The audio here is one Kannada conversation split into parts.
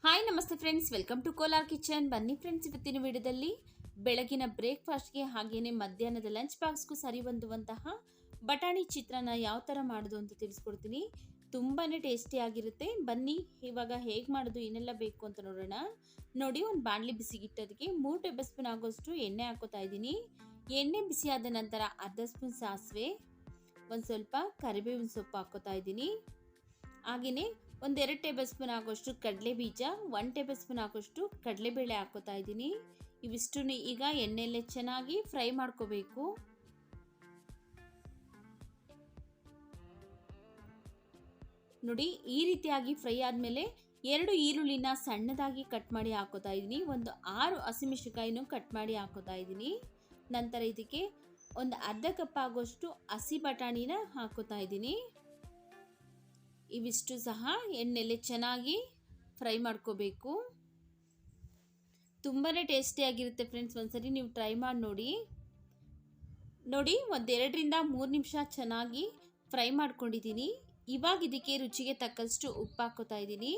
ಹಾಯ್ ನಮಸ್ತೆ friends, welcome to Kolar kitchen. ಬನ್ನಿ ಫ್ರೆಂಡ್ಸ್, ಇವತ್ತಿನ ವಿಡಿಯೋದಲ್ಲಿ ಬೆಳಗಿನ ಬ್ರೇಕ್ಫಾಸ್ಟ್ಗೆ ಹಾಗೇನೆ ಮಧ್ಯಾಹ್ನದ ಲಂಚ್ ಬಾಕ್ಸ್ಗೂ ಸರಿ ಹೊಂದುವಂತಹ ಬಟಾಣಿ ಚಿತ್ರಾನ್ನ ಯಾವ ಥರ ಮಾಡೋದು ಅಂತ ತಿಳಿಸ್ಕೊಡ್ತೀನಿ. ತುಂಬಾ ಟೇಸ್ಟಿಯಾಗಿರುತ್ತೆ. ಬನ್ನಿ ಇವಾಗ ಹೇಗೆ ಮಾಡೋದು, ಏನೆಲ್ಲ ಬೇಕು ಅಂತ ನೋಡೋಣ. ನೋಡಿ, ಒಂದು ಬಾಣಲಿ ಬಿಸಿಗಿಟ್ಟೋದಕ್ಕೆ 3 ಟೇಬಲ್ ಸ್ಪೂನ್ ಆಗೋಷ್ಟು ಎಣ್ಣೆ ಹಾಕೋತಾ ಇದ್ದೀನಿ. ಎಣ್ಣೆ ಬಿಸಿಯಾದ ನಂತರ ಅರ್ಧ ಸ್ಪೂನ್ ಸಾಸಿವೆ, ಒಂದು ಸ್ವಲ್ಪ ಕರಿಬೇವಿನ ಸೊಪ್ಪು ಹಾಕೋತಾ ಇದ್ದೀನಿ. ಹಾಗೆಯೇ 1-2 ಟೇಬಲ್ ಸ್ಪೂನ್ ಆಗೋಷ್ಟು ಕಡಲೆ ಬೀಜ, 1 ಟೇಬಲ್ ಸ್ಪೂನ್ ಆಗೋಷ್ಟು ಕಡಲೆಬೇಳೆ ಹಾಕೋತಾ ಇದ್ದೀನಿ. ಇವಿಷ್ಟು ಈಗ ಎಣ್ಣೆಯಲ್ಲೇ ಚೆನ್ನಾಗಿ ಫ್ರೈ ಮಾಡ್ಕೋಬೇಕು. ನೋಡಿ, ಈ ರೀತಿಯಾಗಿ ಫ್ರೈ ಆದಮೇಲೆ 2 ಈರುಳ್ಳಿನ ಸಣ್ಣದಾಗಿ ಕಟ್ ಮಾಡಿ ಹಾಕೋತಾ ಇದ್ದೀನಿ. ಒಂದು 6 ಹಸಿಮೆಣಸಿನಕಾಯಿನೂ ಕಟ್ ಮಾಡಿ ಹಾಕೋತಾ ಇದ್ದೀನಿ. ನಂತರ ಇದಕ್ಕೆ ಒಂದು ಅರ್ಧ ಕಪ್ ಆಗೋಷ್ಟು ಹಸಿ ಬಟಾಣಿನ ಹಾಕೋತಾ ಇದ್ದೀನಿ. ಇವಿಷ್ಟು ಸಹ ಎಣ್ಣೆಲೆ ಚೆನ್ನಾಗಿ ಫ್ರೈ ಮಾಡ್ಕೋಬೇಕು. ತುಂಬಾ ಟೇಸ್ಟಿಯಾಗಿರುತ್ತೆ ಫ್ರೆಂಡ್ಸ್, ಒಂದ್ಸರಿ ನೀವು ಟ್ರೈ ಮಾಡಿ ನೋಡಿ. ನೋಡಿ, 1-2-3 ನಿಮಿಷ ಚೆನ್ನಾಗಿ ಫ್ರೈ ಮಾಡ್ಕೊಂಡಿದ್ದೀನಿ. ಇವಾಗ ಇದಕ್ಕೆ ರುಚಿಗೆ ತಕ್ಕಷ್ಟು ಉಪ್ಪು ಹಾಕೋತಾ ಇದ್ದೀನಿ.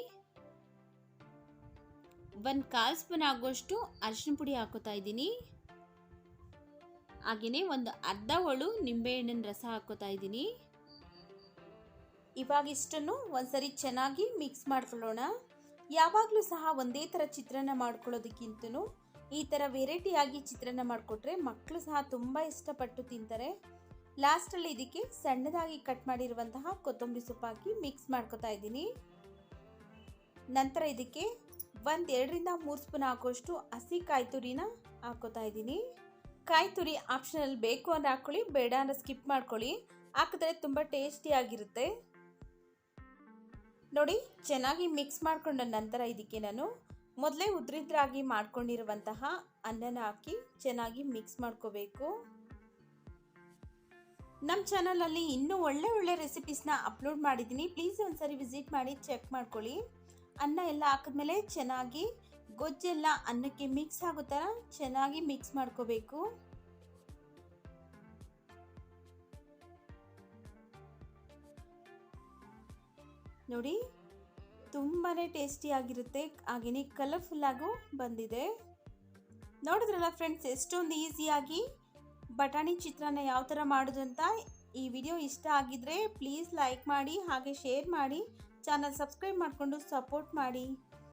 1/4 ಸ್ಪೂನ್ ಆಗೋಷ್ಟು ಅರಿಶಿನ ಪುಡಿ ಹಾಕೋತಾ ಇದ್ದೀನಿ. ಹಾಗೆಯೇ ಒಂದು ಅರ್ಧ ಒಳು ನಿಂಬೆಹಣ್ಣಿನ ರಸ ಹಾಕೋತಾ ಇದ್ದೀನಿ. ಇವಾಗ ಇಷ್ಟನ್ನು ಒಂದ್ಸರಿ ಚೆನ್ನಾಗಿ ಮಿಕ್ಸ್ ಮಾಡ್ಕೊಳ್ಳೋಣ. ಯಾವಾಗಲೂ ಸಹ ಒಂದೇ ಥರ ಚಿತ್ರಾನ್ನ ಮಾಡ್ಕೊಳ್ಳೋದಕ್ಕಿಂತನೂ ಈ ಥರ ವೆರೈಟಿಯಾಗಿ ಚಿತ್ರಾನ್ನ ಮಾಡಿಕೊಟ್ರೆ ಮಕ್ಕಳು ಸಹ ತುಂಬ ಇಷ್ಟಪಟ್ಟು ತಿಂತಾರೆ. ಲಾಸ್ಟಲ್ಲಿ ಇದಕ್ಕೆ ಸಣ್ಣದಾಗಿ ಕಟ್ ಮಾಡಿರುವಂತಹ ಕೊತ್ತಂಬರಿ ಸೊಪ್ಪು ಹಾಕಿ ಮಿಕ್ಸ್ ಮಾಡ್ಕೊತಾ ಇದ್ದೀನಿ. ನಂತರ ಇದಕ್ಕೆ 1-2-3 ಸ್ಪೂನ್ ಹಾಕೋಷ್ಟು ಹಸಿ ಕಾಯಿ ತುರಿನ ಹಾಕೋತಾ ಇದ್ದೀನಿ. ಕಾಯಿ ತುರಿ ಆಪ್ಷನಲ್, ಬೇಕು ಅಂದರೆ ಹಾಕ್ಕೊಳ್ಳಿ, ಬೇಡ ಅಂದರೆ ಸ್ಕಿಪ್ ಮಾಡ್ಕೊಳ್ಳಿ. ಹಾಕಿದ್ರೆ ತುಂಬ ಟೇಸ್ಟಿಯಾಗಿರುತ್ತೆ. ನೋಡಿ, ಚೆನ್ನಾಗಿ ಮಿಕ್ಸ್ ಮಾಡ್ಕೊಂಡ ನಂತರ ಇದಕ್ಕೆ ನಾನು ಮೊದಲೇ ಉದ್ರಿದ್ರಾಗಿ ಮಾಡ್ಕೊಂಡಿರುವಂತಹ ಅನ್ನನ ಹಾಕಿ ಚೆನ್ನಾಗಿ ಮಿಕ್ಸ್ ಮಾಡ್ಕೋಬೇಕು. ನಮ್ಮ ಚಾನಲಲ್ಲಿ ಇನ್ನೂ ಒಳ್ಳೆ ರೆಸಿಪೀಸ್ನ ಅಪ್ಲೋಡ್ ಮಾಡಿದ್ದೀನಿ. ಪ್ಲೀಸ್ ಒಂದ್ಸರಿ ವಿಸಿಟ್ ಮಾಡಿ ಚೆಕ್ ಮಾಡ್ಕೊಳ್ಳಿ. ಅನ್ನ ಎಲ್ಲ ಹಾಕಿದ್ಮೇಲೆ ಚೆನ್ನಾಗಿ ಗೊಜ್ಜೆಲ್ಲ ಅನ್ನಕ್ಕೆ ಮಿಕ್ಸ್ ಆಗೋ ಥರ ಚೆನ್ನಾಗಿ ಮಿಕ್ಸ್ ಮಾಡ್ಕೋಬೇಕು. ನೋಡಿ, ತುಂಬಾ ಟೇಸ್ಟಿಯಾಗಿರುತ್ತೆ, ಹಾಗೆಯೇ ಕಲರ್ಫುಲ್ಲಾಗೂ ಬಂದಿದೆ. ನೋಡಿದ್ರಲ್ಲ ಫ್ರೆಂಡ್ಸ್, ಎಷ್ಟೊಂದು ಈಸಿಯಾಗಿ ಬಟಾಣಿ ಚಿತ್ರಾನ್ನ ಯಾವ ಥರ ಮಾಡೋದು ಅಂತ. ಈ ವಿಡಿಯೋ ಇಷ್ಟ ಆಗಿದ್ರೆ ಪ್ಲೀಸ್ ಲೈಕ್ ಮಾಡಿ, ಹಾಗೆ ಶೇರ್ ಮಾಡಿ, ಚಾನಲ್ ಸಬ್ಸ್ಕ್ರೈಬ್ ಮಾಡಿಕೊಂಡು ಸಪೋರ್ಟ್ ಮಾಡಿ.